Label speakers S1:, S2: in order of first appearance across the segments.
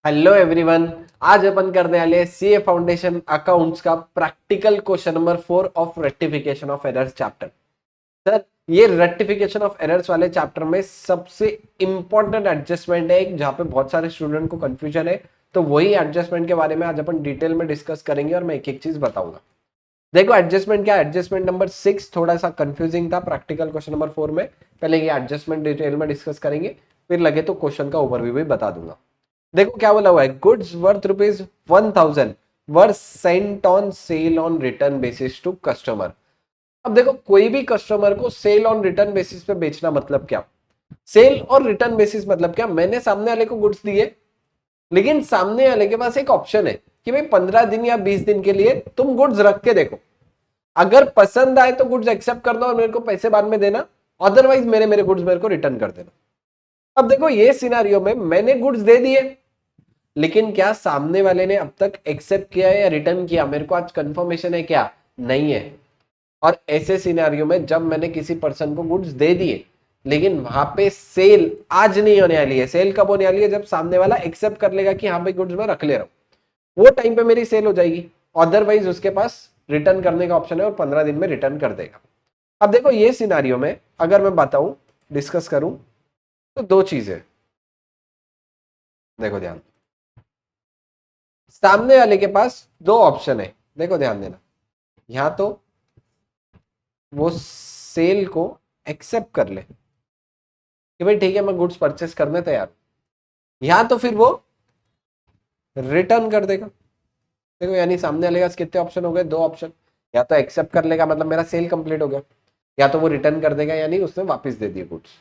S1: Hello everyone. आज अपन करने वाले सीए फाउंडेशन अकाउंट्स का practical question number 4 of rectification of errors chapter. Sir, ये रेक्टिफिकेशन ऑफ एरर्स वाले चैप्टर में सबसे इंपॉर्टेंट एडजस्टमेंट है एक, जहां पे बहुत सारे स्टूडेंट को कंफ्यूजन है। तो वही एडजस्टमेंट के बारे में आज अपन डिटेल में डिस्कस करेंगे और मैं एक एक चीज बताऊंगा। देखो एडजस्टमेंट क्या, एडजस्टमेंट नंबर 6 थोड़ा सा कंफ्यूजिंग था प्रैक्टिकल क्वेश्चन नंबर 4 में। पहले ये एडजस्टमेंट डिटेल में डिस्कस करेंगे, फिर लगे तो क्वेश्चन का ओवरव्यू भी बता दूंगा। देखो क्या बोला हुआ है, goods worth ₹1000 were sent on sale on return basis to customer. अब देखो कोई भी कस्टमर को सेल ऑन रिटर्न बेसिस पे बेचना मतलब क्या, सेल और रिटर्न बेसिस मतलब क्या, मैंने सामने वाले को गुड्स दिए, लेकिन सामने वाले के पास एक ऑप्शन है कि भाई 15 दिन या 20 दिन के लिए तुम गुड्स रख के देखो, अगर पसंद आए तो गुड्स एक्सेप्ट करना और मेरे को पैसे बाद में देना, अदरवाइज मेरे मेरे गुड्स मेरे को रिटर्न कर देना। अब देखो ये सिनारियो में मैंने गुड्स दे दिए, लेकिन क्या सामने वाले ने अब तक एक्सेप्ट किया है या रिटर्न किया, मेरे को आज कंफर्मेशन है क्या, नहीं है। और ऐसे सिनेरियो में जब मैंने किसी पर्सन को गुड्स दे दिए, लेकिन वहां पे सेल आज नहीं होने वाली है, सेल कब होने वाली है, जब सामने वाला एक्सेप्ट कर लेगा कि हाँ भाई गुड्स मैं रख ले रहा हूं, वो टाइम पे मेरी सेल हो जाएगी। अदरवाइज उसके पास रिटर्न करने का ऑप्शन है और 15 दिन में रिटर्न कर देगा। अब देखो ये सिनारियो में अगर मैं बताऊं, डिस्कस करूं, तो दो चीजें देखो ध्यान। सामने वाले के पास दो ऑप्शन है, देखो ध्यान देना। या तो वो सेल को एक्सेप्ट कर ले कि भाई ठीक है मैं गुड्स परचेस करने तैयार हूं, या तो फिर वो रिटर्न कर देगा। देखो यानी सामने वाले के पास कितने ऑप्शन हो गए, दो ऑप्शन। या तो एक्सेप्ट कर लेगा मतलब मेरा सेल कंप्लीट हो गया, या तो वो रिटर्न कर देगा यानी उसने वापस दे दिए गुड्स।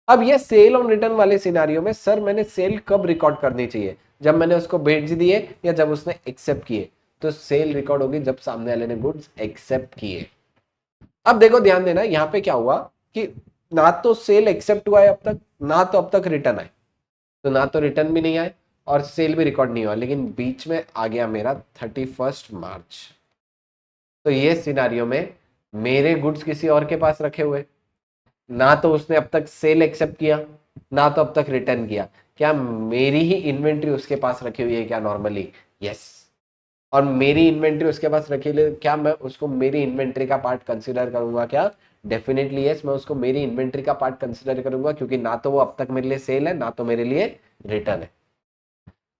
S1: अब ये सेल और रिटर्न वाले सिनारियो में सर मैंने सेल कब रिकॉर्ड करनी चाहिए, जब मैंने उसको भेज दिए या जब उसने एक्सेप्ट किए। तो सेल रिकॉर्ड होगी जब सामने वाले ने गुड्स एक्सेप्ट किए। अब देखो ध्यान देना, यहां पे क्या हुआ कि ना तो सेल एक्सेप्ट हुआ है अब तक, ना तो अब तक रिटर्न आए। तो ना तो रिटर्न भी नहीं आए और सेल भी रिकॉर्ड नहीं हुआ, लेकिन बीच में आ गया मेरा 31 मार्च। तो ये सिनारियो में मेरे गुड्स किसी और के पास रखे हुए, ना तो उसने अब तक सेल एक्सेप्ट किया, ना तो अब तक रिटर्न किया। क्या मेरी ही इन्वेंट्री उसके पास रखी हुई है क्या नॉर्मली? यस। और मेरी इन्वेंट्री उसके पास रखी हुई, क्या मैं उसको मेरी इन्वेंट्री का पार्ट कंसीडर करूंगा क्या? डेफिनेटली यस, मैं उसको मेरी इन्वेंट्री का पार्ट कंसीडर करूंगा, क्योंकि ना तो वो अब तक मेरे लिए सेल है, ना तो मेरे लिए रिटर्न है।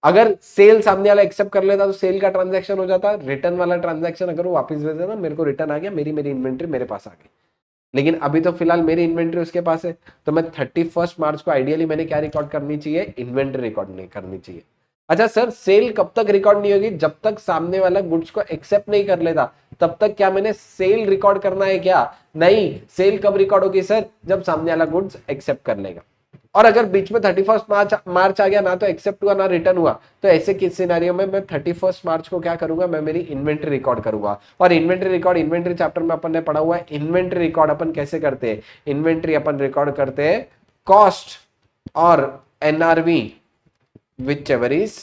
S1: अगर सेल सामने वाला एक्सेप्ट कर लेता तो सेल का ट्रांजैक्शन हो जाता, रिटर्न वाला ट्रांजैक्शन अगर वो वापस भेज देता, मेरे को रिटर्न आ गया, मेरी मेरी इन्वेंट्री मेरे पास आ गई। लेकिन अभी तो फिलहाल मेरी इन्वेंट्री उसके पास है, तो मैं 31 मार्च को आइडियली मैंने क्या रिकॉर्ड करनी चाहिए, इन्वेंट्री रिकॉर्ड नहीं करनी चाहिए। अच्छा सर, सेल कब तक रिकॉर्ड नहीं होगी, जब तक सामने वाला गुड्स को एक्सेप्ट नहीं कर लेता तब तक क्या मैंने सेल रिकॉर्ड करना है क्या? नहीं, सेल कब रिकॉर्ड होगी सर, जब सामने वाला गुड्स एक्सेप्ट कर लेगा। और अगर बीच में 31 मार्च आ गया, ना तो एक्सेप्ट हुआ ना रिटर्न हुआ, तो ऐसे किस सिनेरियो में मैं 31 मार्च को क्या करूंगा, मैं मेरी इन्वेंट्री रिकॉर्ड करूंगा। और इन्वेंट्री रिकॉर्ड इन्वेंट्री चैप्टर में अपन ने पढ़ा हुआ है, इन्वेंट्री रिकॉर्ड अपन कैसे करते हैं, इन्वेंट्री अपन रिकॉर्ड करते हैं cost or NRV which ever is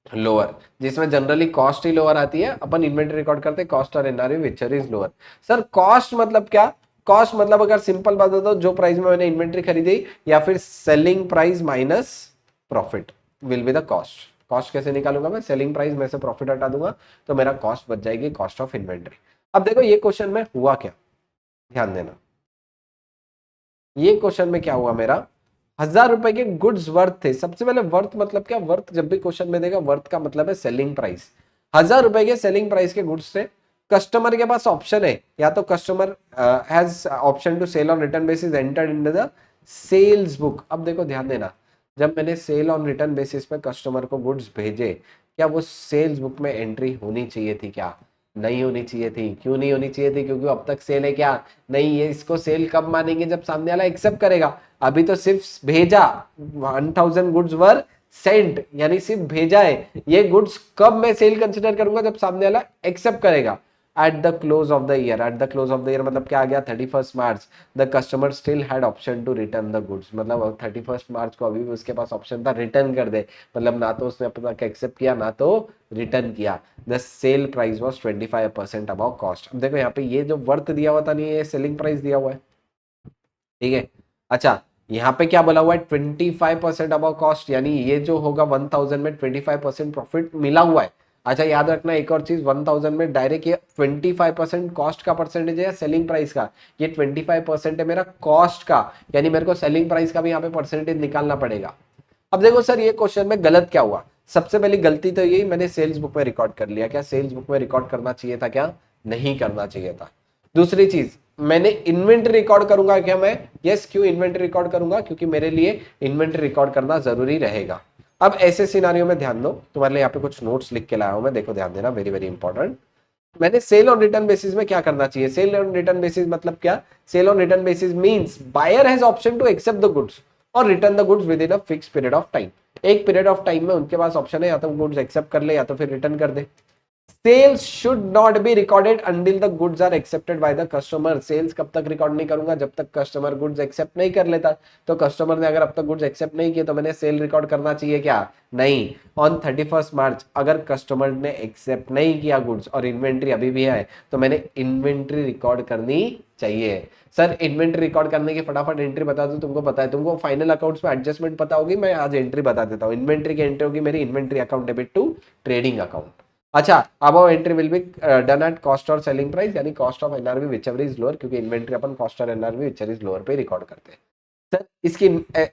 S1: lower, जिसमें जनरली कॉस्ट ही लोअर आती है, अपन इन्वेंट्री रिकॉर्ड करते हैं cost or NRV which ever is lower. Sir cost मतलब क्या? कॉस्ट मतलब अगर सिंपल बात बता दो, जो प्राइस में मैंने इन्वेंट्री खरीदी या फिर selling price minus profit will be the cost. Cost कैसे निकालूंगा मैं, सेलिंग प्राइस में से प्रॉफिट हटा दूंगा तो मेरा कॉस्ट बच जाएगी, कॉस्ट ऑफ इन्वेंट्री। अब देखो ये क्वेश्चन में हुआ क्या, ध्यान देना। ये क्वेश्चन में क्या हुआ, मेरा 1000 रुपए के गुड्स वर्थ थे। सबसे पहले वर्थ मतलब क्या, वर्थ जब भी क्वेश्चन में देगा, वर्थ का मतलब है सेलिंग प्राइस। 1000 रुपए के सेलिंग प्राइस के गुड्स थे। कस्टमर के पास ऑप्शन है, या तो customer has option to sale on return basis entered in the sales book. अब देखो ध्यान देना, जब मैंने सेल ऑन रिटर्न बेसिस पे कस्टमर को गुड्स भेजे, क्या वो सेल्स बुक में एंट्री होनी चाहिए थी क्या? नहीं होनी चाहिए थी। क्यों नहीं होनी चाहिए थी? क्योंकि अब तक सेल है क्या? नहीं, ये इसको सेल कब मानेंगे, जब सामने वाला एक्सेप्ट करेगा। अभी तो सिर्फ भेजा, 1000 गुड्स वर सेंट, यानी सिर्फ भेजा है। ये गुड्स कब मैं सेल कंसिडर करूंगा, जब सामने वाला एक्सेप्ट करेगा। At the close of the year, at the close of the year मतलब क्या आ गया, 31 March. The customer still had option to return the goods, मतलब 31 मार्च को अभी भी उसके पास ऑप्शन था रिटर्न कर दे, मतलब ना तो उसने अब तक एक्सेप्ट किया ना तो रिटर्न किया। The sale price was 25% above cost. अब देखो यहाँ पे ये जो वर्थ दिया हुआ था नहीं, ये सेलिंग प्राइस दिया हुआ है, ठीक है। अच्छा, यहाँ पे क्या बोला हुआ है 25% अबव कॉस्ट, यानी ये जो होगा 1000 में 25% प्रॉफिट मिला हुआ है। अच्छा याद रखना एक और चीज, 1000 में डायरेक्ट ये 25% कॉस्ट का परसेंटेज है या सेलिंग प्राइस का, ये 25% है मेरा कॉस्ट का, यानी मेरे को सेलिंग प्राइस का भी यहाँ पे परसेंटेज निकालना पड़ेगा। अब देखो सर ये क्वेश्चन में गलत क्या हुआ, सबसे पहली गलती तो यही मैंने सेल्स बुक में रिकॉर्ड कर लिया, क्या सेल्स बुक में रिकॉर्ड करना चाहिए था, क्या नहीं करना चाहिए था। दूसरी चीज मैंने इन्वेंट्री रिकॉर्ड करूंगा क्या मैं, यस क्यों इन्वेंट्री रिकॉर्ड करूंगा, क्योंकि मेरे लिए इन्वेंट्री रिकॉर्ड करना जरूरी रहेगा। अब ऐसे सिनारियो में ध्यान दो, तुम्हारे लिए यहाँ पे कुछ नोट्स लिख के लाया हूं मैं, देखो ध्यान देना, वेरी वेरी इंपॉर्टेंट। मैंने सेल ऑन रिटर्न बेसिस में क्या करना चाहिए, सेल ऑन रिटर्न बेसिस मतलब क्या, sale on return basis means buyer has option to accept the goods or return the goods within a fix period of time. एक period of time में उनके पास option है या तो goods accept कर ले या तो फिर रिटर्न कर दे। Sales should not be recorded until the goods are accepted by the customer. Sales कब तक रिकॉर्ड नहीं करूंगा, जब तक कस्टमर गुड्स एक्सेप्ट नहीं कर लेता। तो कस्टमर ने अगर अब तक गुड्स एक्सेप्ट नहीं किए तो मैंने सेल रिकॉर्ड करना चाहिए क्या, नहीं। ऑन 31 मार्च अगर कस्टमर ने एक्सेप्ट नहीं किया गुड्स और इन्वेंट्री अभी भी है तो मैंने इन्वेंट्री रिकॉर्ड करनी चाहिए। सर इन्वेंट्री रिकॉर्ड करने की फटाफट एंट्री बता दूं, तुमको पता है, तुमको फाइनल अकाउंट्स में एडजस्टमेंट पता होगी, मैं आज एंट्री बता देता हूं। इन्वेंट्री की एंट्री होगी मेरी inventory account debit to trading account. अच्छा above entry will be done at cost or selling price, यानी cost of NRV whichever is lower, क्योंकि inventory upon cost or NRV whichever is lower पे record करते हैं। Sir इसकी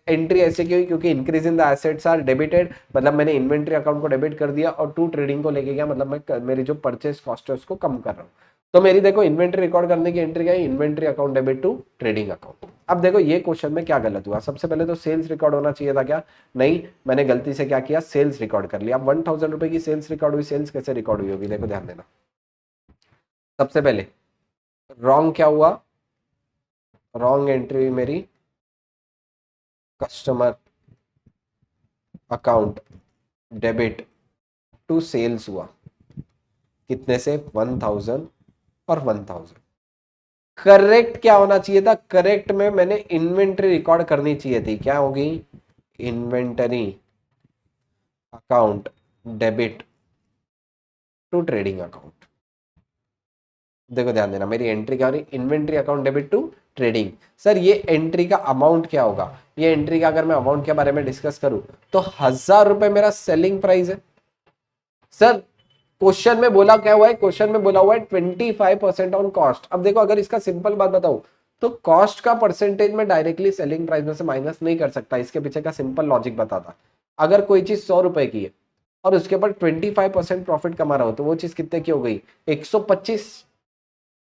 S1: entry ऐसे क्यों, क्योंकि increase in the assets are debited, मतलब मैंने इन्वेंट्री अकाउंट को डेबिट कर दिया और टू ट्रेडिंग को लेके गया, मतलब मैं मेरी जो परचेस कॉस्ट है उसको कम कर रहा हूँ। तो मेरी देखो इन्वेंट्री रिकॉर्ड करने की एंट्री क्या है, inventory account debit to trading account. अब देखो ये क्वेश्चन में क्या गलत हुआ, सबसे पहले तो सेल्स रिकॉर्ड होना चाहिए था क्या, नहीं, मैंने गलती से क्या किया, सेल्स रिकॉर्ड कर लिया। अब 1000 रुपए की सेल्स रिकॉर्ड हुई, सेल्स कैसे रिकॉर्ड हुई होगी, देखो ध्यान देना। सबसे पहले रॉन्ग क्या हुआ, रॉन्ग एंट्री हुई मेरी customer account debit to sales हुआ, कितने से 1000 और 1000। करेक्ट क्या होना चाहिए था, करेक्ट में मैंने इन्वेंट्री रिकॉर्ड करनी चाहिए थी, क्या होगी, inventory account debit to trading account. देखो ध्यान देना, मेरी एंट्री क्या हो रही, inventory account debit to trading. Sir ये एंट्री का अमाउंट क्या होगा, ये एंट्री का अगर मैं अमाउंट के बारे में डिस्कस करूं तो 1000 रुपए मेरा सेलिंग प्राइस है। सर क्वेश्चन में बोला क्या हुआ है, क्वेश्चन में बोला हुआ है 25% ऑन कॉस्ट। अब देखो अगर इसका सिंपल बात बताऊं तो कॉस्ट का परसेंटेज में डायरेक्टली सेलिंग प्राइस में से माइनस नहीं कर सकता, इसके पीछे का सिंपल लॉजिक बताता। अगर कोई चीज 100 रुपए की है और उसके ऊपर 25% प्रॉफिट कमा रहा हो तो वो चीज कितने की हो गई, 125।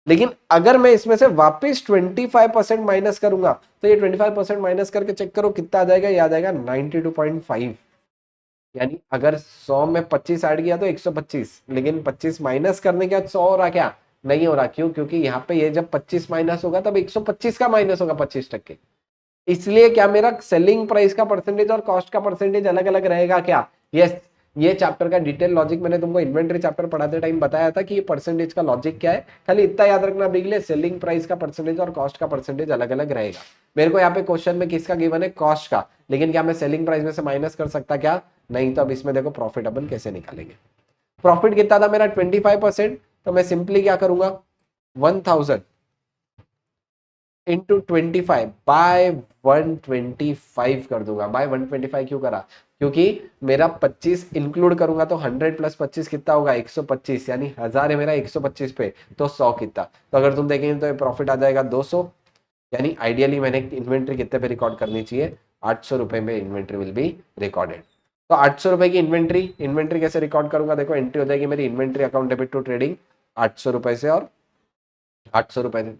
S1: लेकिन अगर मैं इसमें से वापस 25% माइनस करूंगा तो ये 25% माइनस करके चेक करो कितना आ जाएगा, ये आ जाएगा 92.5। यानी अगर 100 में 25 ऐड किया तो 125, लेकिन 25 माइनस करने के बाद 100 हो रहा, क्या नहीं हो रहा, क्यों, क्योंकि यहाँ पे ये जब 25 माइनस होगा तब 125 का माइनस होगा 25%। इसलिए क्या मेरा सेलिंग प्राइस का परसेंटेज और कॉस्ट का परसेंटेज अलग अलग रहेगा क्या, यस। ये चैप्टर का डिटेल लॉजिक मैंने तुमको इन्वेंटरी चैप्टर पढ़ाते टाइम बताया था कि ये परसेंटेज का लॉजिक क्या है, खाली इतना याद रखना अभी के लिए, सेलिंग प्राइस का परसेंटेज और कॉस्ट का परसेंटेज अलग अलग रहेगा। मेरे को यहाँ पे क्वेश्चन में किसका गिवन है, कॉस्ट का, लेकिन क्या मैं सेलिंग प्राइस में से माइनस कर सकता क्या, नहीं। तो अब इसमें देखो प्रॉफिट अपन कैसे निकालेंगे, प्रॉफिट कितना था मेरा 25%, तो मैं सिंपली क्या करूंगा 1000 इंटू 25 बाय 125 कर दूंगा। बाय 125 क्यों करा, क्योंकि मेरा 25 इंक्लूड करूंगा तो 100 प्लस 25 कितना होगा 125, यानी 1000 है मेरा 125 पे तो 100 कितना, तो अगर तुम देखेंगे तो प्रॉफिट आ जाएगा 200। यानी आइडियली मैंने इन्वेंट्री कितने पे रिकॉर्ड करनी चाहिए, 800 रुपए में इन्वेंट्री विल बी रिकॉर्डेड। तो 800 रुपए की इन्वेंट्री, इन्वेंट्री कैसे रिकॉर्ड करूंगा, देखो एंट्री हो जाएगी मेरी inventory account debit to trading 800 रुपए से और 800 रुपए से।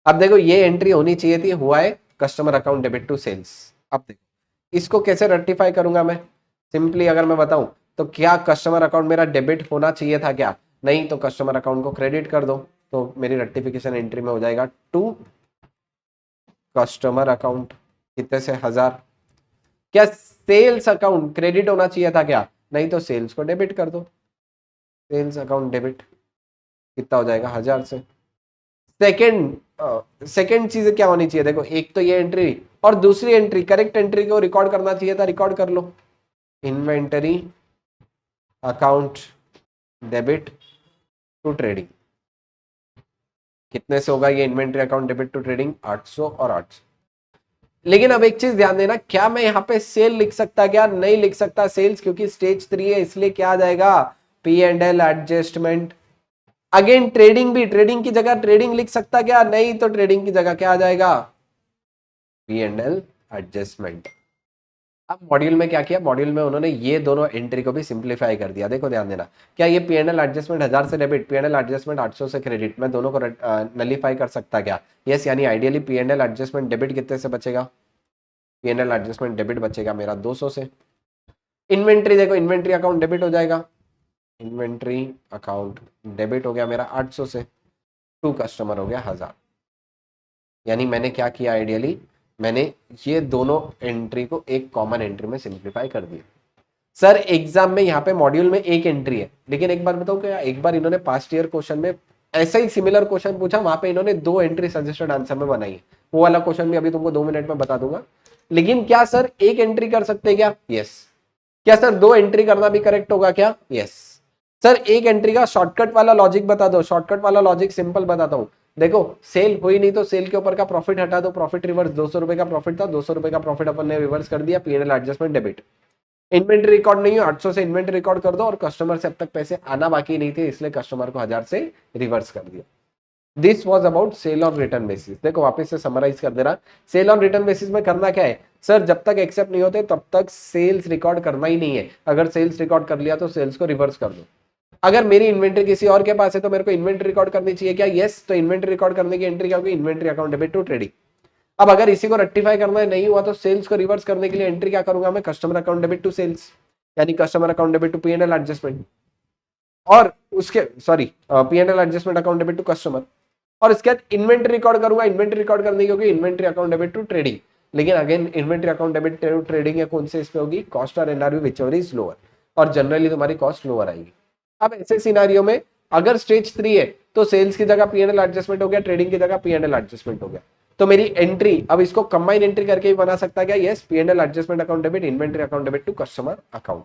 S1: अब देखो ये एंट्री होनी चाहिए थी, हुआ है customer account debit to sales. अब देखो इसको कैसे रेक्टिफाई करूंगा मैं, सिंपली अगर मैं बताऊं तो क्या कस्टमर अकाउंट मेरा डेबिट होना चाहिए था क्या, नहीं, तो कस्टमर अकाउंट को क्रेडिट कर दो, तो मेरी रेक्टिफिकेशन एंट्री में हो जाएगा टू कस्टमर अकाउंट कितने से 1000। क्या सेल्स अकाउंट क्रेडिट होना चाहिए था क्या, नहीं, तो सेल्स को डेबिट कर दो, सेल्स अकाउंट डेबिट कितना हो जाएगा 1000 से। सेकेंड चीज क्या होनी चाहिए, देखो एक तो ये एंट्री और दूसरी एंट्री, करेक्ट एंट्री को रिकॉर्ड करना चाहिए था, रिकॉर्ड कर लो, inventory account debit to trading. कितने से होगा ये inventory account debit to trading, 800 और 800। लेकिन अब एक चीज ध्यान देना, क्या मैं यहाँ पे सेल लिख सकता, क्या नहीं लिख सकता सेल्स, क्योंकि स्टेज 3 है इसलिए क्या आ जाएगा, P and L adjustment. Again trading भी, ट्रेडिंग की जगह ट्रेडिंग लिख सकता क्या, नहीं, तो ट्रेडिंग की जगह क्या आ जाएगा, पी एंड एल एडजस्टमेंट। अब मॉड्यूल में क्या किया, मॉड्यूल में उन्होंने ये दोनों एंट्री को भी सिंप्लीफाई कर दिया। देखो ध्यान देना, क्या ये पी एंड एल एडजस्टमेंट 1000 से debit, P and L adjustment 800 से क्रेडिट, मैं दोनों को नलीफाई कर सकता क्या, यस, यानी ideally P and L adjustment debit कितने से बचेगा, P and L adjustment debit बचेगा मेरा 200 से। इन्वेंट्री देखो, इन्वेंट्री अकाउंट डेबिट हो जाएगा, इन्वेंट्री अकाउंट डेबिट हो गया मेरा 800 से, टू कस्टमर हो गया 1000। यानी मैंने क्या किया, आइडियली मैंने ये दोनों एंट्री को एक कॉमन एंट्री में सिंप्लीफाई कर दिया। सर एग्जाम में यहाँ पे मॉड्यूल में एक एंट्री है, लेकिन एक बार बताऊं क्या, एक बार इन्होंने पास्ट ईयर क्वेश्चन में ऐसा ही सिमिलर क्वेश्चन पूछा, वहां पे इन्होंने 2 एंट्री सजेस्टेड आंसर में बनाई है, वो वाला क्वेश्चन भी अभी तुमको 2 मिनट में बता दूंगा। लेकिन क्या सर एक एंट्री कर सकते हैं क्या, यस। क्या सर 2 एंट्री करना भी करेक्ट होगा क्या, यस। सर एक एंट्री का शॉर्टकट वाला लॉजिक बता दो, शॉर्टकट वाला लॉजिक सिंपल बताता हूँ। देखो सेल हुई नहीं तो सेल के ऊपर का प्रॉफिट हटा दो, प्रॉफिट रिवर्स, 200 रुपए का प्रॉफिट था, 200 रुपए का प्रॉफिट अपन ने रिवर्स कर दिया, PNL adjustment debit. Inventory record नहीं है, 800 से इन्वेंट्री रिकॉर्ड कर दो, और कस्टमर से अब तक पैसे आना बाकी नहीं थे इसलिए कस्टमर को 1000 से रिवर्स कर दिया। This was about sale on return basis. देखो वापस से समराइज कर दे रहा, सेल ऑन रिटर्न बेसिस में करना क्या है, सर जब तक एक्सेप्ट नहीं होते तब तक सेल्स रिकॉर्ड करना ही नहीं है, अगर सेल्स रिकॉर्ड कर लिया तो सेल्स को रिवर्स कर दो। अगर मेरी इन्वेंट्री किसी और के पास है तो मेरे को इन्वेंट्री रिकॉर्ड करनी चाहिए क्या, यस, तो इन्वेंट्री रिकॉर्ड करने की एंट्री क्या होगी, inventory account debit to trading. अब अगर इसी को रेक्टिफाई करना है, नहीं हुआ तो सेल्स को रिवर्स करने के लिए एंट्री क्या करूंगा मैं, customer account debit to sales, यानी customer account debit to PNL adjustment, और उसके sorry PNL adjustment account debit to customer, और इसके बाद इन्वेंट्री रिकॉर्ड करूंगा, इन्वेंट्री रिकॉर्ड करने की होगी inventory account debit to trading. लेकिन again inventory account debit to trading या कौन से इस पे होगी, cost or NRV whichever is lower, और जनरली तुम्हारी कॉस्ट लोअर आएगी। अब ऐसे सिनारियो में अगर स्टेज 3 है तो सेल्स की जगह पीएनएल एडजस्टमेंट हो गया, ट्रेडिंग की जगह पीएनएल एडजस्टमेंट हो गया, तो मेरी एंट्री अब इसको कंबाइन एंट्री करके भी बना सकता क्या, yes, PNL adjustment account debit, inventory account debit to customer account.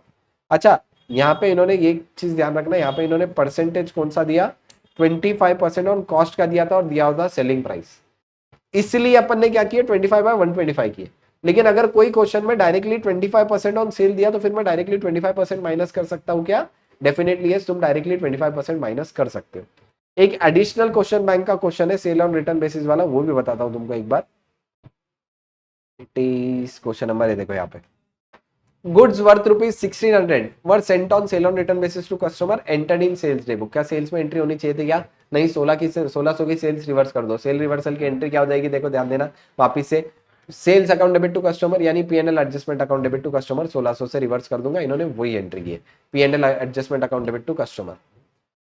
S1: अच्छा यहाँ पे इन्होंने ये चीज ध्यान रखना, यहाँ पे इन्होंने परसेंटेज कौन सा दिया, 25% ऑन कॉस्ट का दिया था और दिया होता सेलिंग प्राइस, इसलिए अपन ने क्या किया 25/125 किए। लेकिन अगर कोई क्वेश्चन में डायरेक्टली 25% ऑन सेल दिया तो फिर मैं डायरेक्टली 25% माइनस कर सकता हूँ क्या, डेफिनेटली यस, तुम डायरेक्टली 25% माइनस कर सकते हो। एक एडिशनल क्वेश्चन बैंक का क्वेश्चन है सेल ऑन रिटर्न बेसिस वाला, वो भी बताता हूँ तुमको एक बार। क्वेश्चन नंबर है देखो यहाँ पे, goods worth ₹1600 were sent on sale on return basis to customer entered in sales day book. क्या सेल्स में एंट्री होनी चाहिए थी क्या, नहीं, 1600 की सेल्स रिवर्स कर दो, सेल रिवर्सल की एंट्री क्या हो जाएगी, देखो ध्यान देना वापिस से, sales account debit to customer यानी PNL adjustment account debit to customer 1600 से रिवर्स कर दूंगा, इन्होंने वही एंट्री की है, PNL adjustment account debit to customer.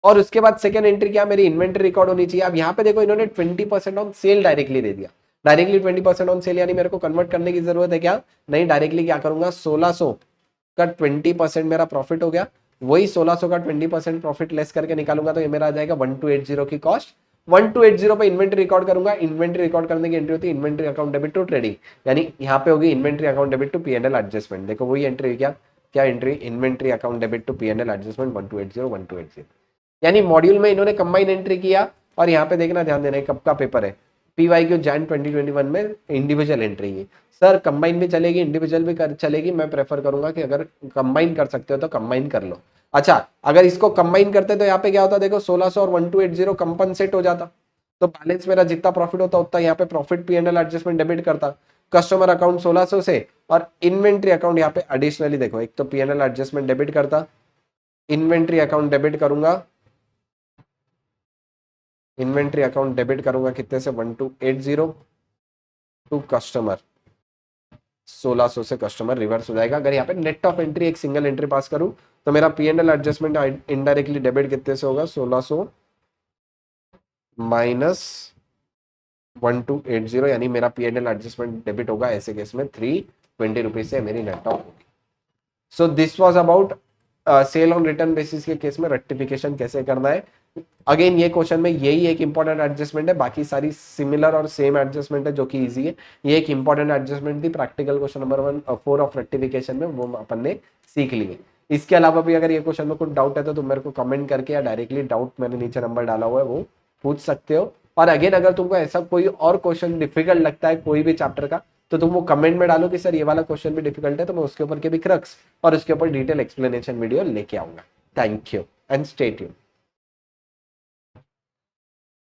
S1: और उसके बाद सेकंड एंट्री क्या, मेरी इन्वेंट्री रिकॉर्ड होनी चाहिए। अब यहाँ पे देखो इन्होंने 20% ऑन सेल डायरेक्टली दे दिया, डायरेक्टली 20% ऑन सेल, यानी मेरे को कन्वर्ट करने की जरूरत है क्या, नहीं, डायरेक्टली क्या करूंगा, 1600 का 20% मेरा प्रॉफिट हो गया, वही 1600 का 20% प्रॉफिट लेस करके निकालूंगा तो ये मेरा आ जाएगा 1280 की कॉस्ट। 1280 पे इन्वेंट्री रिकॉर्ड करूंगा, इन्वेंट्री रिकॉर्ड करने की एंट्री होती है inventory account debit to trading, यानी यहाँ पे होगी inventory account debit to PNL adjustment. देखो वही एंट्री क्या, क्या entry, inventory account debit to PNL adjustment 1280। यानी मॉड्यूल में इन्होंने कंबाइन एंट्री किया, और यहाँ पे देखना ध्यान देना कब का पेपर है, पीवाईक्यू जैन 2021 में इंडिविजुअल एंट्री है। सर कंबाइन भी चलेगी इंडिविजुअल भी चलेगी, मैं प्रेफर करूंगा कि अगर कंबाइन कर सकते हो तो कंबाइन कर लो। अच्छा अगर इसको कंबाइन करते तो यहाँ पे क्या होता, देखो 1600 और 1280 कंपनसेट हो जाता, तो बैलेंस मेरा जितना प्रॉफिट होता उतना यहाँ पे प्रॉफिट पीएनएल एडजस्टमेंट डेबिट करता, कस्टमर अकाउंट 1600 से, और इन्वेंट्री अकाउंट यहाँ पे एडिशनली देखो एक तो पीएनएल एडजस्टमेंट डेबिट करता, इन्वेंट्री अकाउंट डेबिट करूंगा, इन्वेंट्री अकाउंट डेबिट करूंगा कितने से, 1280 टू कस्टमर, 1600 से कस्टमर रिवर्स हो जाएगा। अगर यहाँ पे नेट ऑफ एंट्री एक सिंगल एंट्री पास करूं तो मेरा पीएनएल एडजस्टमेंट इनडायरेक्टली डेबिट कितने से होगा, 1600 माइनस 1280, यानी मेरा पीएनएल एडजस्टमेंट डेबिट होगा ऐसे केस में 320 रुपीज से मेरी नेट ऑफ होगी। So this was about sale on return basis के केस में रेक्टिफिकेशन कैसे करना है। अगेन ये क्वेश्चन में यही एक इंपॉर्टेंट एडजस्टमेंट है, बाकी सारी सिमिलर और सेम एडजस्टमेंट है जो कि इजी है। ये एक इंपॉर्टेंट एडजस्टमेंट थी practical question number 4 of rectification में, वो अपन ने सीख लिए। इसके अलावा भी अगर ये क्वेश्चन में कुछ डाउट है तो तुम मेरे को कमेंट करके या डायरेक्टली डाउट मैंने नीचे नंबर डाला हुआ है वो पूछ सकते हो। और अगेन अगर तुमको ऐसा कोई और क्वेश्चन डिफिकल्ट लगता है कोई भी चैप्टर का तो तुम वो कमेंट में डालो कि सर ये वाला क्वेश्चन भी डिफिकल्ट है, तो मैं उसके ऊपर के भी क्रक्स और उसके ऊपर डिटेल एक्सप्लेनेशन वीडियो लेके आऊंगा। Thank you and stay tuned.